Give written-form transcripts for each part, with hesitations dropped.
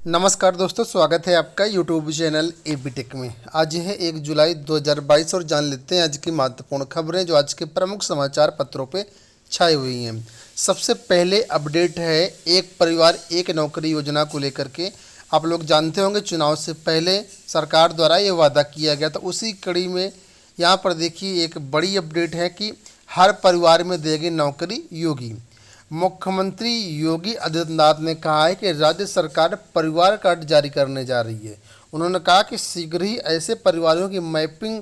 नमस्कार दोस्तों, स्वागत है आपका यूट्यूब चैनल एबी टेक में। आज है 1 जुलाई 2022 और जान लेते हैं आज की महत्वपूर्ण खबरें जो आज के प्रमुख समाचार पत्रों पे छाई हुई हैं। सबसे पहले अपडेट है एक परिवार एक नौकरी योजना को लेकर के। आप लोग जानते होंगे चुनाव से पहले सरकार द्वारा ये वादा किया गया था, उसी कड़ी में यहाँ पर देखिए एक बड़ी अपडेट है कि हर परिवार में देगी नौकरी योगी। मुख्यमंत्री योगी आदित्यनाथ ने कहा है कि राज्य सरकार परिवार कार्ड जारी करने जा रही है। उन्होंने कहा कि शीघ्र ही ऐसे परिवारों की मैपिंग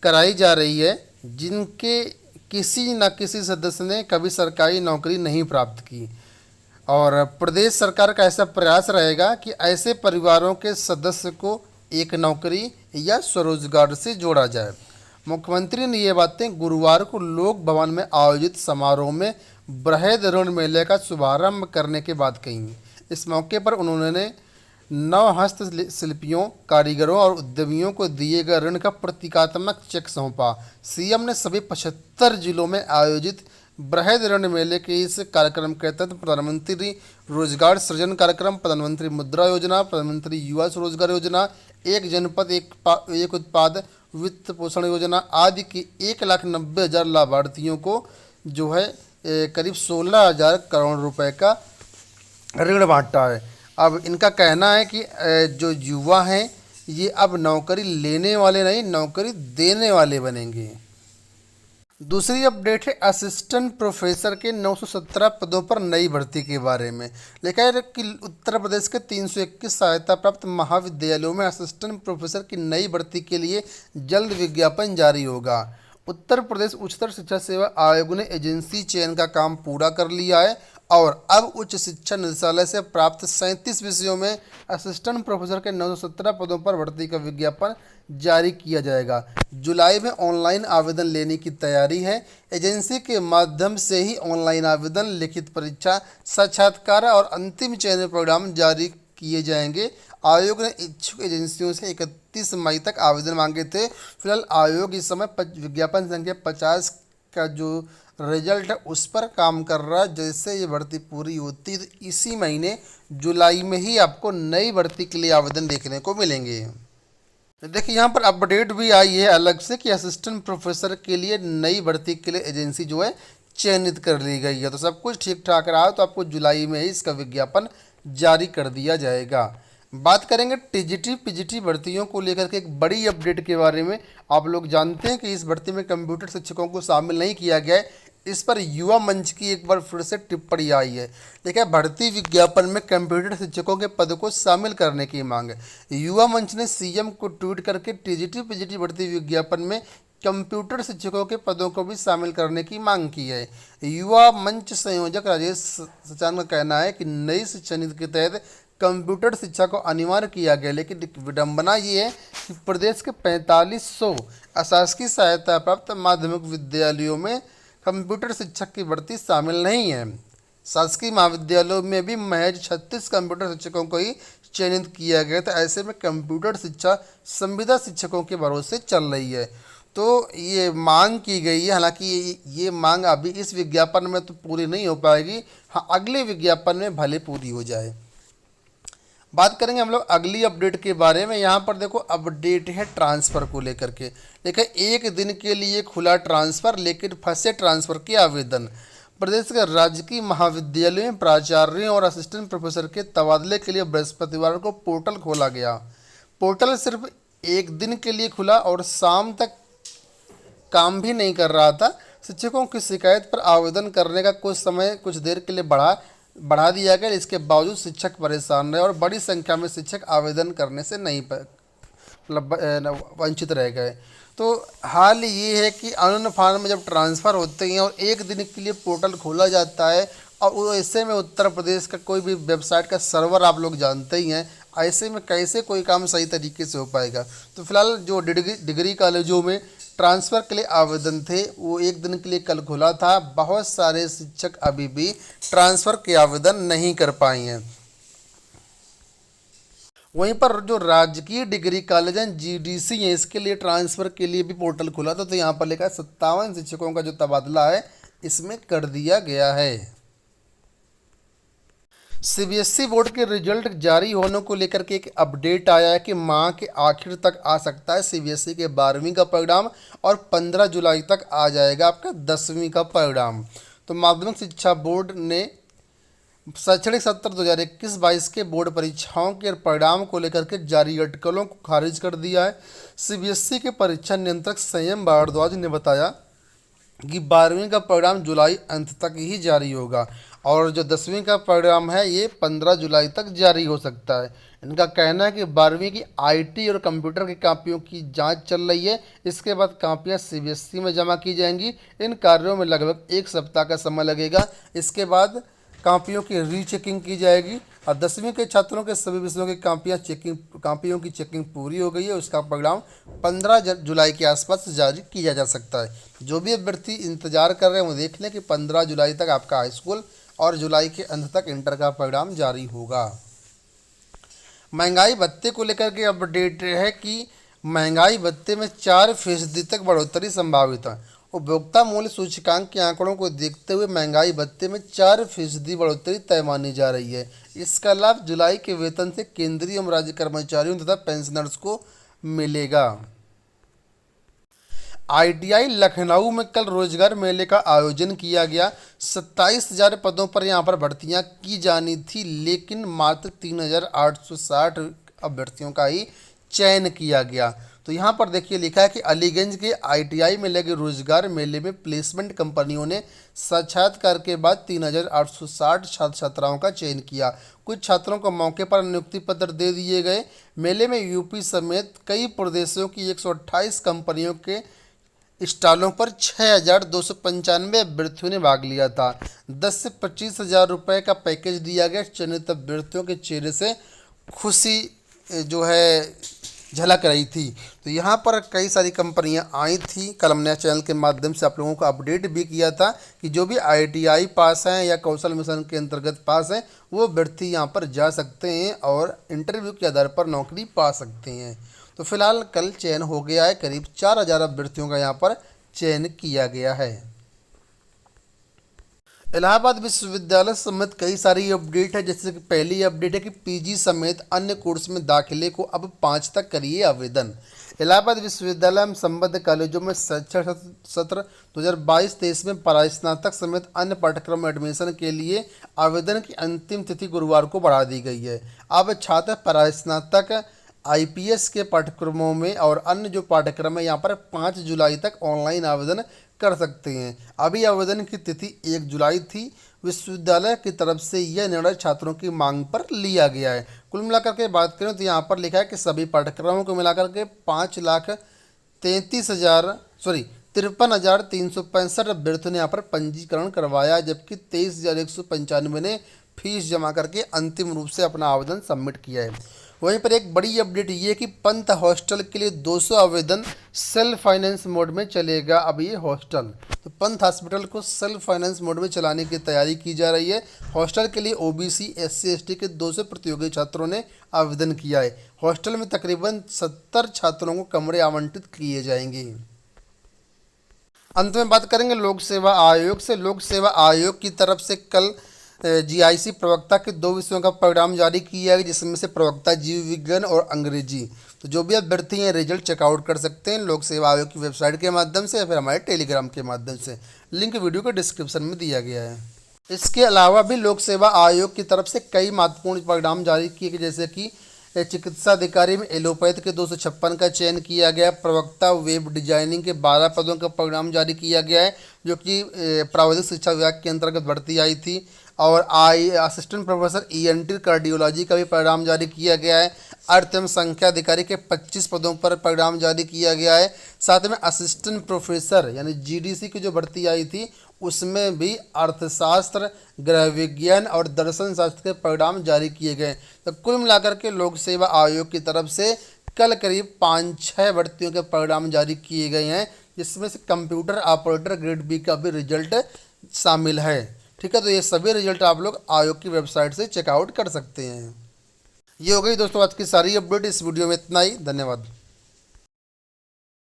कराई जा रही है जिनके किसी न किसी सदस्य ने कभी सरकारी नौकरी नहीं प्राप्त की, और प्रदेश सरकार का ऐसा प्रयास रहेगा कि ऐसे परिवारों के सदस्य को एक नौकरी या स्वरोजगार से जोड़ा जाए। मुख्यमंत्री ने ये बातें गुरुवार को लोक भवन में आयोजित समारोह में बृहद ऋण मेले का शुभारंभ करने के बाद कही। इस मौके पर उन्होंने नव हस्तशिल्पियों, कारीगरों और उद्यमियों को दिए गए ऋण का प्रतीकात्मक चेक सौंपा। सीएम ने सभी 75 जिलों में आयोजित बृहद ऋण मेले के इस कार्यक्रम के तहत प्रधानमंत्री रोजगार सृजन कार्यक्रम, प्रधानमंत्री मुद्रा योजना, प्रधानमंत्री युवा स्वरोजगार योजना, एक जनपद एक उत्पाद वित्त पोषण योजना आदि की 1,90,000 लाभार्थियों को जो है करीब 16,000 करोड़ रुपए का ऋण बांटा है। अब इनका कहना है कि जो युवा हैं ये अब नौकरी लेने वाले नहीं, नौकरी देने वाले बनेंगे। दूसरी अपडेट है असिस्टेंट प्रोफेसर के 917 पदों पर नई भर्ती के बारे में। लिखा है कि उत्तर प्रदेश के 321 सहायता प्राप्त महाविद्यालयों में असिस्टेंट प्रोफेसर की नई भर्ती के लिए जल्द विज्ञापन जारी होगा। उत्तर प्रदेश उच्चतर शिक्षा सेवा आयोग ने एजेंसी चयन का काम पूरा कर लिया है और अब उच्च शिक्षा निदेशालय से प्राप्त 37 विषयों में असिस्टेंट प्रोफेसर के 917 पदों पर भर्ती का विज्ञापन जारी किया जाएगा। जुलाई में ऑनलाइन आवेदन लेने की तैयारी है। एजेंसी के माध्यम से ही ऑनलाइन आवेदन, लिखित परीक्षा, साक्षात्कार और अंतिम चयन परिणाम जारी किए जाएंगे। आयोग ने इच्छुक एजेंसियों से 31 मई तक आवेदन मांगे थे। फिलहाल आयोग इस समय विज्ञापन संख्या 50 का जो रिजल्ट है उस पर काम कर रहा है। जैसे ये भर्ती पूरी होती है तो इसी महीने जुलाई में ही आपको नई भर्ती के लिए आवेदन देखने को मिलेंगे। देखिए यहाँ पर अपडेट भी आई है अलग से कि असिस्टेंट प्रोफेसर के लिए नई भर्ती के लिए एजेंसी जो है चयनित कर ली गई है। तो सब कुछ ठीक ठाक रहा तो आपको जुलाई में ही इसका विज्ञापन जारी कर दिया जाएगा। बात करेंगे टीजीटी पीजीटी भर्तियों को लेकर के एक बड़ी अपडेट के बारे में। आप लोग जानते हैं कि इस भर्ती में कंप्यूटर शिक्षकों को शामिल नहीं किया गया है। इस पर युवा मंच की एक बार फिर से टिप्पणी आई है। देखिए, भर्ती विज्ञापन में कंप्यूटर शिक्षकों के पद को शामिल करने की मांग है। युवा मंच ने सीएम को ट्वीट करके टीजीटी पीजीटी भर्ती विज्ञापन में कंप्यूटर शिक्षकों के पदों को भी शामिल करने की मांग की है। युवा मंच संयोजक राजेश सचान का कहना है कि नई शिक्षा नीति के तहत कंप्यूटर शिक्षा को अनिवार्य किया गया, लेकिन विडंबना ये है कि प्रदेश के 4500 अशासकीय सहायता प्राप्त माध्यमिक विद्यालयों में कंप्यूटर शिक्षक की भर्ती शामिल नहीं है। शासकीय महाविद्यालयों में भी महज 36 कंप्यूटर शिक्षकों को ही चयनित किया गया था। ऐसे में कंप्यूटर शिक्षा संविदा शिक्षकों के भरोसे चल रही है। तो ये मांग की गई है, हालांकि ये मांग अभी इस विज्ञापन में तो पूरी नहीं हो पाएगी। हाँ, अगले विज्ञापन में भले पूरी हो जाए। बात करेंगे हम लोग अगली अपडेट के बारे में। यहाँ पर देखो अपडेट है ट्रांसफ़र को लेकर के। देखिए, एक दिन के लिए खुला ट्रांसफ़र लेकिन फंसे ट्रांसफ़र के आवेदन। प्रदेश के राजकीय महाविद्यालयों में प्राचार्यों और असिस्टेंट प्रोफेसर के तबादले के लिए बृहस्पतिवार को पोर्टल खोला गया। पोर्टल सिर्फ एक दिन के लिए खुला और शाम तक काम भी नहीं कर रहा था। शिक्षकों की शिकायत पर आवेदन करने का कुछ समय कुछ देर के लिए बढ़ा दिया गया। इसके बावजूद शिक्षक परेशान रहे और बड़ी संख्या में शिक्षक आवेदन करने से नहीं वंचित रह गए। तो हाल ये है कि अनंत फार्म में जब ट्रांसफ़र होते हैं और एक दिन के लिए पोर्टल खोला जाता है और ऐसे में उत्तर प्रदेश का कोई भी वेबसाइट का सर्वर आप लोग जानते ही हैं, ऐसे में कैसे कोई काम सही तरीके से हो पाएगा। तो फिलहाल जो डिग्री कॉलेजों में ट्रांसफ़र के लिए आवेदन थे वो एक दिन के लिए कल खुला था। बहुत सारे शिक्षक अभी भी ट्रांसफ़र के आवेदन नहीं कर पाए हैं। वहीं पर जो राजकीय डिग्री कॉलेज हैं जीडीसी हैं, इसके लिए ट्रांसफ़र के लिए भी पोर्टल खुला था। तो यहाँ पर लिखा है 57 शिक्षकों का जो तबादला है इसमें कर दिया गया है। सीबीएसई बोर्ड के रिजल्ट जारी होने को लेकर के एक अपडेट आया है कि माह के आखिर तक आ सकता है सीबीएसई के 12वीं का परिणाम और 15 जुलाई तक आ जाएगा आपका 10वीं का परिणाम। तो माध्यमिक शिक्षा बोर्ड ने शैक्षणिक सत्र 2021-22 के बोर्ड परीक्षाओं के परिणाम को लेकर के जारी अटकलों को खारिज कर दिया है। सीबीएसई के परीक्षा नियंत्रक संयम भारद्वाज ने बताया कि 12वीं का परिणाम जुलाई अंत तक ही जारी होगा और जो 10वीं का परिणाम है ये 15 जुलाई तक जारी हो सकता है। इनका कहना है कि 12वीं की आईटी और कंप्यूटर की कापियों की जांच चल रही है। इसके बाद कापियां सीबीएसई में जमा की जाएंगी। इन कार्यों में लगभग एक सप्ताह का समय लगेगा। इसके बाद कापियों की रीचेकिंग की जाएगी और 10वीं के छात्रों के सभी विषयों की कापियों की चेकिंग पूरी हो गई है। उसका परिणाम 15 जुलाई के आसपास जारी किया जा सकता है। जो भी अभ्यर्थी इंतजार कर रहे हैं वो देख लें कि 15 जुलाई तक आपका हाई स्कूल और जुलाई के अंत तक इंटर का परिणाम जारी होगा। महंगाई भत्ते को लेकर के अपडेट है कि महंगाई भत्ते में 4% तक बढ़ोतरी संभावित है। उपभोक्ता मूल्य सूचकांक के आंकड़ों को देखते हुए महंगाई भत्ते में 4% बढ़ोतरी तय मानी जा रही है। इसका लाभ जुलाई के वेतन से केंद्रीय एवं राज्य कर्मचारियों तथा पेंशनर्स को मिलेगा। आईटीआई लखनऊ में कल रोजगार मेले का आयोजन किया गया। 27,000 पदों पर यहां पर भर्तियां की जानी थी, लेकिन मात्र 3,860 अभ्यर्थियों का ही चयन किया गया। तो यहाँ पर देखिए लिखा है कि अलीगंज के आईटीआई में लगे रोजगार मेले में प्लेसमेंट कंपनियों ने साक्षात्कार के बाद 3,860 छात्र छात्राओं का चयन किया। कुछ छात्रों को मौके पर नियुक्ति पत्र दे दिए गए। मेले में यूपी समेत कई प्रदेशों की 128 कंपनियों के स्टॉलों पर 6,295 अभ्यर्थियों ने भाग लिया था। 10 से 25,000 रुपये का पैकेज दिया गया। चयनित अभ्यर्थियों के चेहरे से खुशी जो है झलक रही थी। तो यहाँ पर कई सारी कंपनियाँ आई थी। कल हमने चैनल के माध्यम से आप लोगों को अपडेट भी किया था कि जो भी आईटीआई पास हैं या कौशल मिशन के अंतर्गत पास हैं वो अभ्यर्थी यहाँ पर जा सकते हैं और इंटरव्यू के आधार पर नौकरी पा सकते हैं। तो फिलहाल कल चयन हो गया है। करीब 4,000 अभ्यर्थियों का यहाँ पर चयन किया गया है। इलाहाबाद विश्वविद्यालय समेत कई सारी अपडेट है। जैसे कि पहली अपडेट है कि पीजी समेत अन्य कोर्स में दाखिले को अब 5 तक करिए आवेदन। इलाहाबाद विश्वविद्यालय में संबद्ध कॉलेजों में शैक्षणिक सत्र 2022-23 में परास्नातक समेत अन्य पाठ्यक्रम में एडमिशन के लिए आवेदन की अंतिम तिथि गुरुवार को बढ़ा दी गई है। अब छात्र परास्नातक आईपीएस के पाठ्यक्रमों में और अन्य जो पाठ्यक्रम है यहाँ पर 5 जुलाई तक ऑनलाइन आवेदन कर सकते हैं। अभी आवेदन की तिथि 1 जुलाई थी। विश्वविद्यालय की तरफ से यह निर्णय छात्रों की मांग पर लिया गया है। कुल मिलाकर के बात करें तो यहाँ पर लिखा है कि सभी पाठ्यक्रमों को मिलाकर के 53,365 अभ्यर्थियों ने यहाँ पर पंजीकरण करवाया, जबकि 23,195 ने फीस जमा करके अंतिम रूप से अपना आवेदन सबमिट किया है। वहीं पर एक बड़ी अपडेट ये कि पंत हॉस्टल के लिए 200 आवेदन सेल्फ फाइनेंस मोड में चलेगा। अब ये हॉस्टल तो पंत हॉस्पिटल को सेल्फ फाइनेंस मोड में चलाने की तैयारी की जा रही है। हॉस्टल के लिए ओबीसी एससी एसटी के 200 प्रतियोगी छात्रों ने आवेदन किया है। हॉस्टल में तकरीबन 70 छात्रों को कमरे आवंटित किए जाएंगे। अंत में बात करेंगे लोक सेवा आयोग से। लोक सेवा आयोग की तरफ से कल जीआईसी प्रवक्ता के 2 विषयों का परिणाम जारी किया है, जिसमें से प्रवक्ता जीव विज्ञान और अंग्रेजी। तो जो भी अभ्यर्थी हैं रिजल्ट चेकआउट कर सकते हैं लोक सेवा आयोग की वेबसाइट के माध्यम से या फिर हमारे टेलीग्राम के माध्यम से। लिंक वीडियो के डिस्क्रिप्शन में दिया गया है। इसके अलावा भी लोक सेवा आयोग की तरफ से कई महत्वपूर्ण परिणाम जारी किए गए, जैसे कि चिकित्सा अधिकारी में एलोपैथ के 256 का चयन किया गया। प्रवक्ता वेब डिजाइनिंग के 12 पदों का परिणाम जारी किया गया है, जो कि प्राविधिक शिक्षा विभाग के अंतर्गत भर्ती आई थी। और असिस्टेंट प्रोफेसर ईएनटी कार्डियोलॉजी का भी परिणाम जारी किया गया है। अर्थ एवं संख्या अधिकारी के 25 पदों पर परिणाम जारी किया गया है। साथ में असिस्टेंट प्रोफेसर यानी जीडीसी की जो भर्ती आई थी उसमें भी अर्थशास्त्र, गृह विज्ञान और दर्शन शास्त्र के परिणाम जारी किए गए। तो कुल मिलाकर के लोक सेवा आयोग की तरफ से कल करीब 5-6 भर्तियों के परिणाम जारी किए गए हैं, जिसमें से कंप्यूटर ऑपरेटर ग्रेड बी का भी रिजल्ट शामिल है। ठीक है, तो ये सभी रिजल्ट आप लोग आयोग की वेबसाइट से चेकआउट कर सकते हैं। ये हो गई दोस्तों आज की सारी अपडेट। इस वीडियो में इतना ही। धन्यवाद।